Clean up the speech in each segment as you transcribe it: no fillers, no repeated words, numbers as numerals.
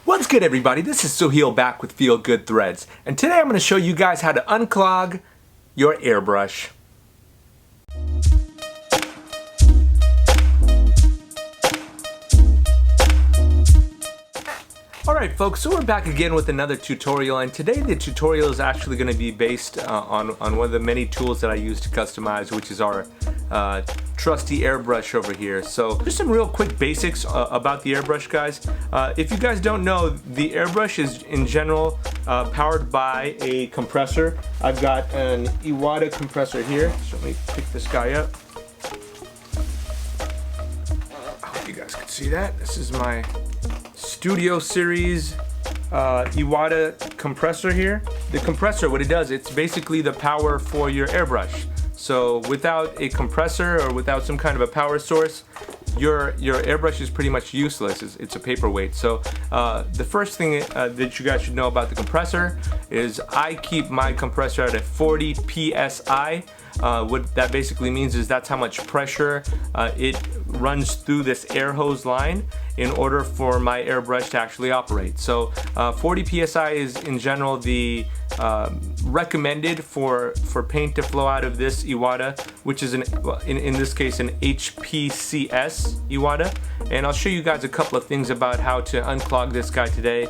What's good, everybody? This is Suheel back with Feelgood Threads, and today I'm going to show you guys how to unclog your airbrush. Alright folks, so we're back again with another tutorial, and today the tutorial is actually going to be based on one of the many tools that I use to customize, which is our trusty airbrush over here. So just some real quick basics about the airbrush, guys. If you guys don't know, the airbrush is in general powered by a compressor. I've got an Iwata compressor here, so let me pick this guy up. I hope you guys can see that. This is my Studio Series Iwata compressor here. The compressor, what it does, it's basically the power for your airbrush. So without a compressor or without some kind of a power source, your airbrush is pretty much useless. It's a paperweight. So the first thing that you guys should know about the compressor is I keep my compressor at a 40 PSI. What that basically means is that's how much pressure it runs through this air hose line in order for my airbrush to actually operate. So 40 PSI is in general the recommended for paint to flow out of this Iwata, which is in this case an HP-CS Iwata. And I'll show you guys a couple of things about how to unclog this guy today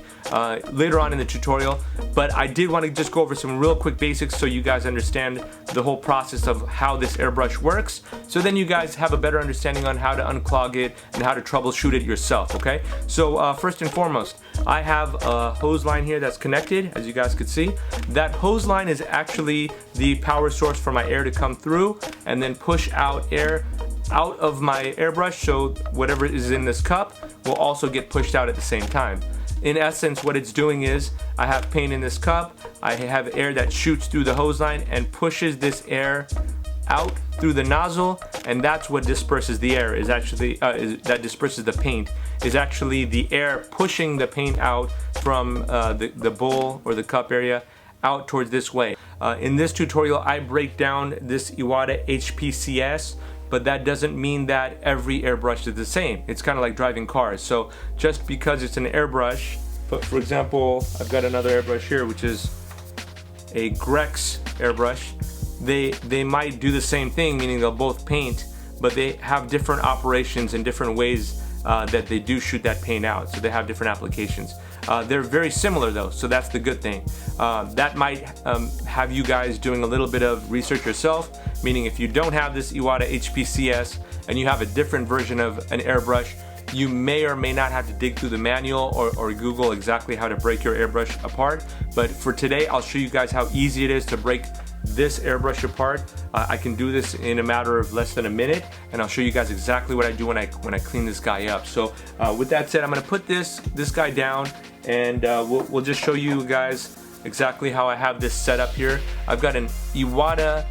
later on in the tutorial. But I did want to just go over some real quick basics so you guys understand the whole process of how this airbrush works, so then you guys have a better understanding on how to unclog it and how to troubleshoot it yourself, okay? So first and foremost, I have a hose line here that's connected, as you guys could see. That hose line is actually the power source for my air to come through and then push out air out of my airbrush, so whatever is in this cup will also get pushed out at the same time. In essence, what it's doing is I have paint in this cup, I have air that shoots through the hose line and pushes this air out through the nozzle, and that's what disperses the air, is actually that disperses the paint, is actually the air pushing the paint out from the bowl or the cup area out towards this way. In this tutorial I break down this Iwata HP-CS, but that doesn't mean that every airbrush is the same. It's kind of like driving cars. So just because it's an airbrush, but for example, I've got another airbrush here, which is a Grex airbrush. They might do the same thing, meaning they'll both paint, but they have different operations and different ways that they do shoot that paint out. So they have different applications. They're very similar though, so that's the good thing. That might have you guys doing a little bit of research yourself, meaning if you don't have this Iwata HP-CS and you have a different version of an airbrush, you may or may not have to dig through the manual or Google exactly how to break your airbrush apart. But for today, I'll show you guys how easy it is to break this airbrush apart. I can do this in a matter of less than a minute, and I'll show you guys exactly what I do when I clean this guy up. So with that said, I'm gonna put this guy down, and we'll just show you guys exactly how I have this set up here. I've got an Iwata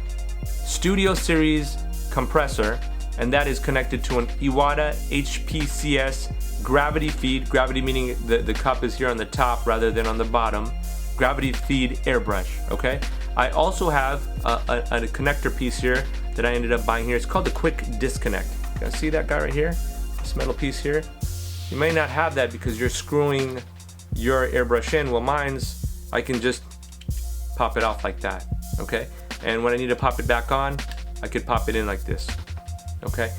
Studio Series compressor, and that is connected to an Iwata HP-CS gravity feed, gravity meaning the cup is here on the top rather than on the bottom, gravity feed airbrush, okay? I also have a connector piece here that I ended up buying here. It's called the quick disconnect. You guys see that guy right here? This metal piece here? You may not have that because you're screwing your airbrush in. Well, mine's, I can just pop it off like that, okay? And when I need to pop it back on, I could pop it in like this, okay?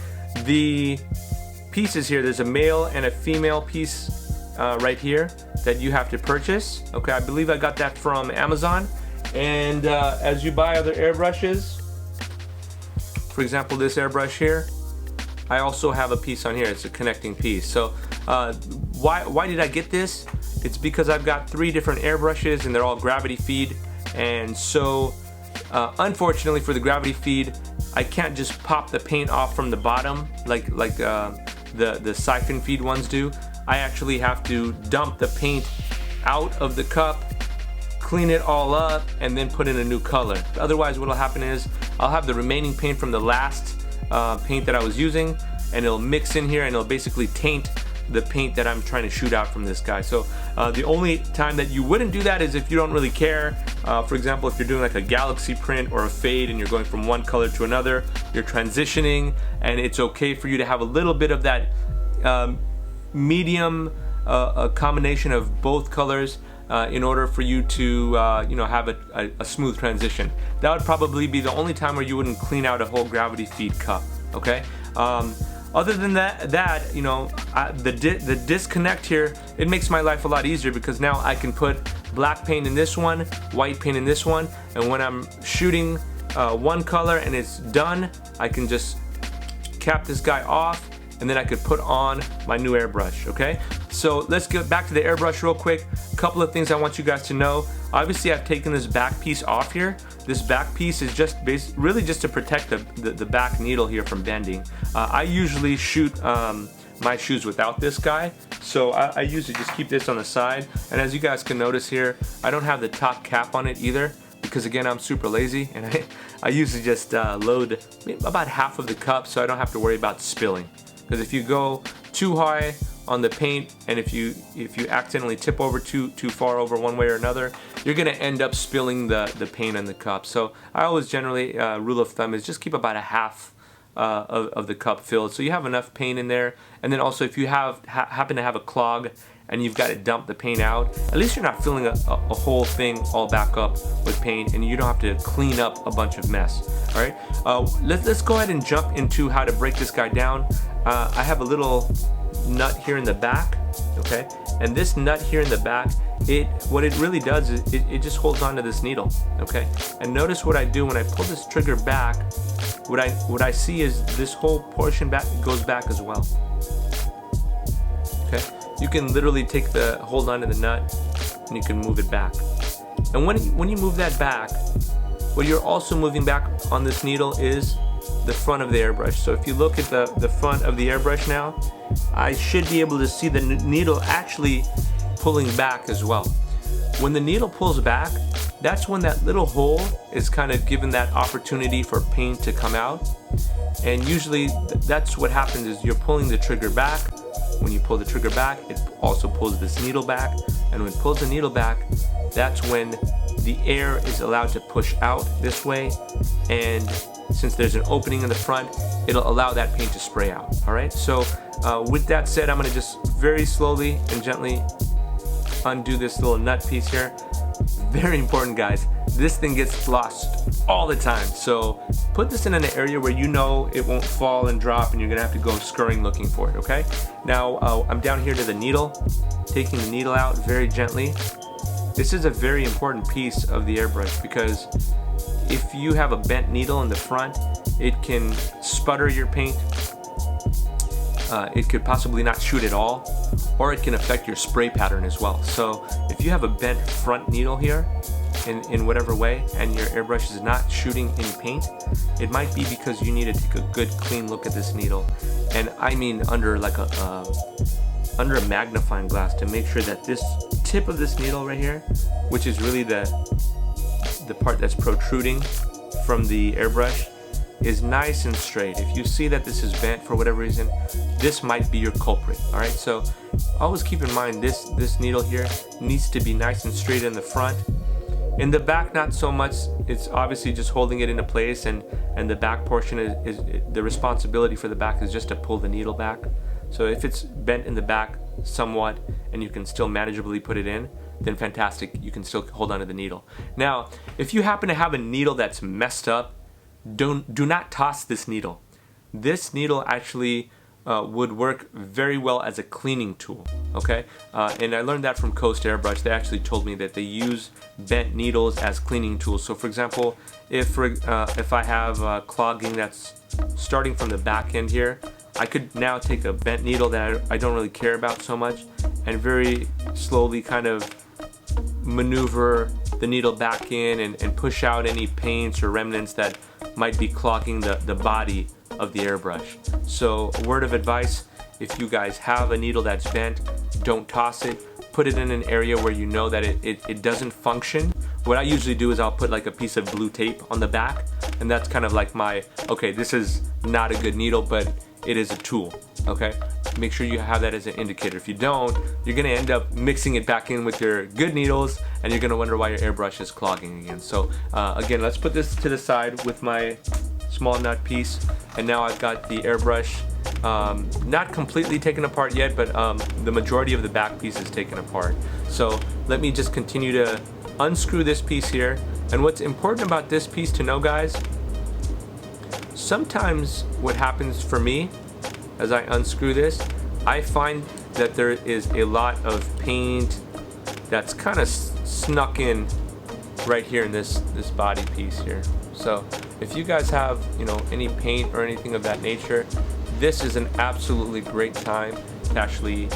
The pieces here, there's a male and a female piece right here that you have to purchase, okay? I believe I got that from Amazon. And as you buy other airbrushes, for example this airbrush here, I also have a piece on here. It's a connecting piece. So why did I get this? It's because I've got 3 different airbrushes and they're all gravity feed, and so unfortunately for the gravity feed, I can't just pop the paint off from the bottom like the siphon feed ones do. I actually have to dump the paint out of the cup, clean it all up, and then put in a new color. Otherwise what'll happen is I'll have the remaining paint from the last paint that I was using, and it'll mix in here and it'll basically taint the paint that I'm trying to shoot out from this guy. So the only time that you wouldn't do that is if you don't really care. For example, if you're doing like a galaxy print or a fade and you're going from one color to another, you're transitioning, and it's okay for you to have a little bit of that medium a combination of both colors in order for you to have a smooth transition. That would probably be the only time where you wouldn't clean out a whole gravity feed cup. Okay. Other than that, the disconnect here, it makes my life a lot easier because now I can put black paint in this one, white paint in this one, and when I'm shooting one color and it's done, I can just cap this guy off, and then I could put on my new airbrush. Okay, so let's get back to the airbrush real quick. A couple of things I want you guys to know. Obviously, I've taken this back piece off here. This back piece is just really just to protect the back needle here from bending. I usually shoot my shoes without this guy, so I usually just keep this on the side. And as you guys can notice here, I don't have the top cap on it either, because again, I'm super lazy, and I usually just load about half of the cup so I don't have to worry about spilling. Because if you go too high on the paint, and if you accidentally tip over too far over one way or another, you're gonna end up spilling the paint on the cup. So I always generally, rule of thumb is just keep about a half of the cup filled, so you have enough paint in there. And then also, if you happen to have a clog and you've got to dump the paint out, at least you're not filling a whole thing all back up with paint, and you don't have to clean up a bunch of mess. All right, let's go ahead and jump into how to break this guy down. I have a little nut here in the back, okay, and this nut here in the back, what it really does is it just holds on to this needle, okay. And notice what I do when I pull this trigger back. What I see is this whole portion goes back as well. Okay, you can literally hold on to the nut and you can move it back. And when you move that back, what you're also moving back on this needle is the front of the airbrush. So if you look at the front of the airbrush now, I should be able to see the needle actually pulling back as well. When the needle pulls back, that's when that little hole is kind of given that opportunity for paint to come out. And usually that's what happens is you're pulling the trigger back. When you pull the trigger back, it also pulls this needle back. And when it pulls the needle back, that's when the air is allowed to push out this way. And since there's an opening in the front, it'll allow that paint to spray out. All right, so with that said, I'm gonna just very slowly and gently undo this little nut piece here. Very important, guys, this thing gets lost all the time, so put this in an area where you know it won't fall and drop and you're gonna have to go scurrying looking for it. Okay, now I'm down here to the needle, taking the needle out very gently. This is a very important piece of the airbrush because if you have a bent needle in the front, it can sputter your paint. It could possibly not shoot at all, or it can affect your spray pattern as well. So if you have a bent front needle here in whatever way and your airbrush is not shooting any paint, it might be because you need to take a good clean look at this needle, and I mean under like under a magnifying glass, to make sure that this tip of this needle right here, which is really the part that's protruding from the airbrush, is nice and straight. If you see that this is bent for whatever reason, this might be your culprit. All right, so always keep in mind this needle here needs to be nice and straight in the front. In the back, not so much. It's obviously just holding it into place, and the back portion is the responsibility for the back is just to pull the needle back. So if it's bent in the back somewhat and you can still manageably put it in, then fantastic, you can still hold on to the needle. Now, if you happen to have a needle that's messed up, do not toss this needle. This needle actually would work very well as a cleaning tool, okay? And I learned that from Coast Airbrush. They actually told me that they use bent needles as cleaning tools. So for example, if I have clogging that's starting from the back end here, I could now take a bent needle that I don't really care about so much and very slowly kind of maneuver the needle back in and push out any paints or remnants that might be clogging the body of the airbrush. So a word of advice, if you guys have a needle that's bent, don't toss it. Put it in an area where you know that it doesn't function. What I usually do is I'll put like a piece of blue tape on the back, and that's kind of like my, okay, this is not a good needle, but it is a tool, okay? Make sure you have that as an indicator. If you don't, you're gonna end up mixing it back in with your good needles, and you're gonna wonder why your airbrush is clogging again. So again, let's put this to the side with my small nut piece, and now I've got the airbrush not completely taken apart yet, but the majority of the back piece is taken apart. So let me just continue to unscrew this piece here. And what's important about this piece to know, guys, sometimes what happens for me as I unscrew this, I find that there is a lot of paint that's kind of snuck in right here in this body piece here. So if you guys have, you know, any paint or anything of that nature, this is an absolutely great time to actually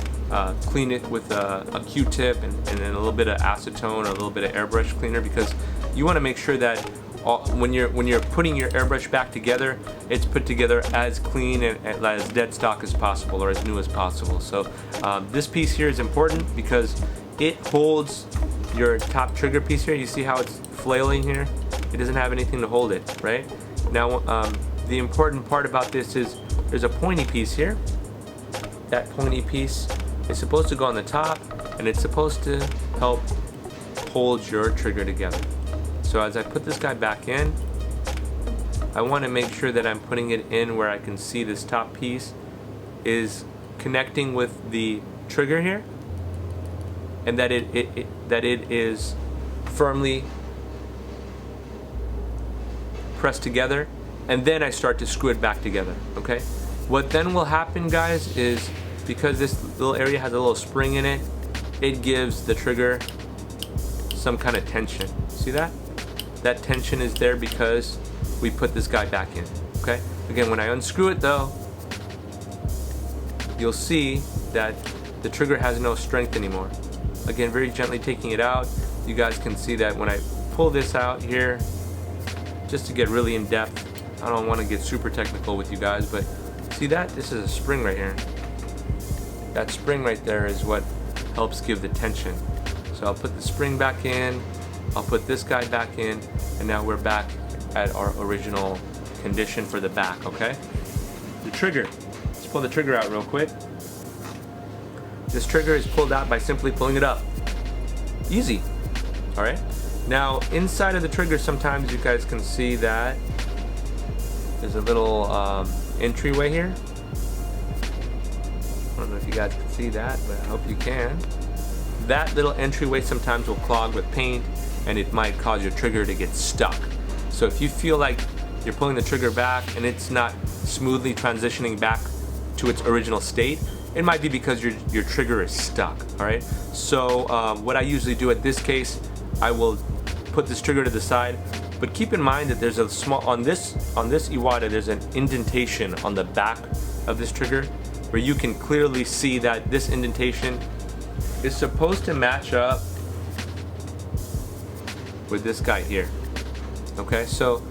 clean it with a Q-tip and then a little bit of acetone or a little bit of airbrush cleaner, because you want to make sure that when you're putting your airbrush back together, it's put together as clean and as dead stock as possible, or as new as possible. So this piece here is important because it holds your top trigger piece here. You see how it's flailing here? It doesn't have anything to hold it, right? Now the important part about this is there's a pointy piece here. That pointy piece is supposed to go on the top, and it's supposed to help hold your trigger together. So as I put this guy back in, I want to make sure that I'm putting it in where I can see this top piece is connecting with the trigger here, and that it is firmly pressed together, and then I start to screw it back together. Okay, what then will happen, guys, is because this little area has a little spring in it, it gives the trigger some kind of tension. See that? That tension is there because we put this guy back in. Okay, again, when I unscrew it though, you'll see that the trigger has no strength anymore. Again, very gently taking it out, you guys can see that when I pull this out here, just to get really in depth, I don't want to get super technical with you guys, but see that? This is a spring right here. That spring right there is what helps give the tension. So I'll put the spring back in, I'll put this guy back in, and now we're back at our original condition for the back, okay? The trigger. Let's pull the trigger out real quick. This trigger is pulled out by simply pulling it up. Easy, all right? Now, inside of the trigger, sometimes you guys can see that there's a little entryway here. I don't know if you guys can see that, but I hope you can. That little entryway sometimes will clog with paint, and it might cause your trigger to get stuck. So if you feel like you're pulling the trigger back and it's not smoothly transitioning back to its original state, it might be because your trigger is stuck, all right? So what I usually do at this case, I will put this trigger to the side, but keep in mind that there's a small, on this Iwata, there's an indentation on the back of this trigger where you can clearly see that this indentation is supposed to match up with this guy here. Okay, so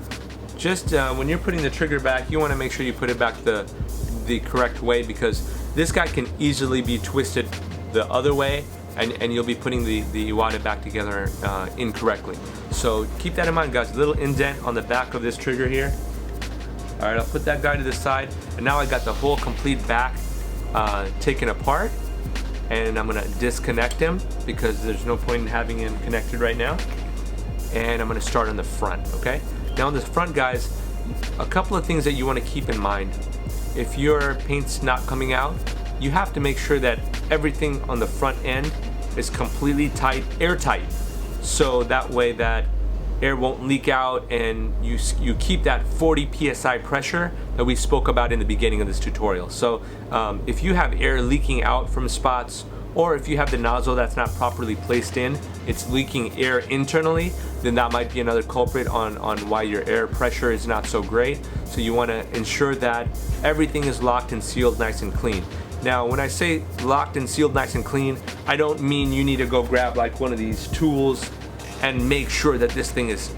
just when you're putting the trigger back, you want to make sure you put it back the correct way, because this guy can easily be twisted the other way, and you'll be putting the Iwata back together incorrectly. So keep that in mind, guys. A little indent on the back of this trigger here. All right, I'll put that guy to the side, and now I got the whole complete back taken apart, and I'm gonna disconnect him because there's no point in having him connected right now. And I'm gonna start on the front, okay? Now on this front, guys, a couple of things that you wanna keep in mind. If your paint's not coming out, you have to make sure that everything on the front end is completely tight, airtight, so that way that air won't leak out, and you keep that 40 psi pressure that we spoke about in the beginning of this tutorial. So if you have air leaking out from spots, or if you have the nozzle that's not properly placed in, it's leaking air internally, then that might be another culprit on why your air pressure is not so great. So you want to ensure that everything is locked and sealed nice and clean. Now, when I say locked and sealed nice and clean, I don't mean you need to go grab like one of these tools and make sure that this thing is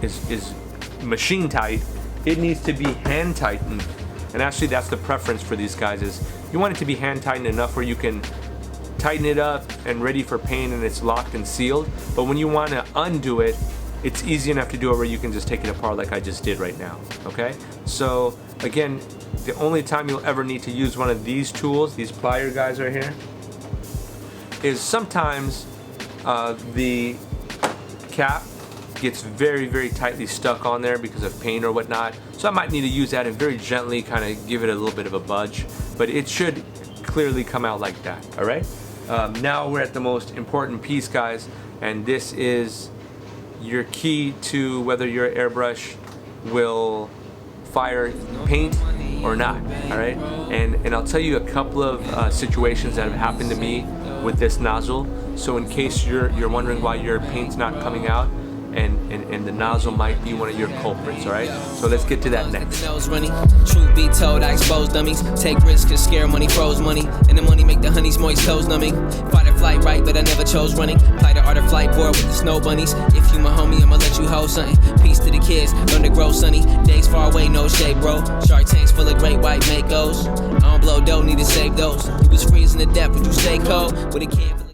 machine tight. It needs to be hand tightened. And actually that's the preference for these guys, is you want it to be hand tightened enough where you can tighten it up and ready for paint and it's locked and sealed. But when you want to undo it, it's easy enough to do it where you can just take it apart like I just did right now, okay? So again, the only time you'll ever need to use one of these tools, these plier guys right here, is sometimes the cap gets very, very tightly stuck on there because of paint or whatnot. So I might need to use that and very gently kind of give it a little bit of a budge. but it should clearly come out like that. All right. Now we're at the most important piece, guys, and this is your key to whether your airbrush will fire paint or not. All right, and I'll tell you a couple of situations that have happened to me with this nozzle. So in case you're wondering why your paint's not coming out, and the nozzle might be one of your culprits. All right, so let's get to that next. Truth be told, I expose dummies. Take risks, cause scare money froze money, and the money make the honey's moist toes numbing. Fight or flight, right, but I never chose running. Play the art of flight board with the snow bunnies. If you my homie, I'ma let you hold something. Peace to the kids, learn to grow sunny. Days far away, no shade, bro. Shark tanks full of great white makos. I don't blow dough, need to save those. You was freezing to death, would you stay cold? With a can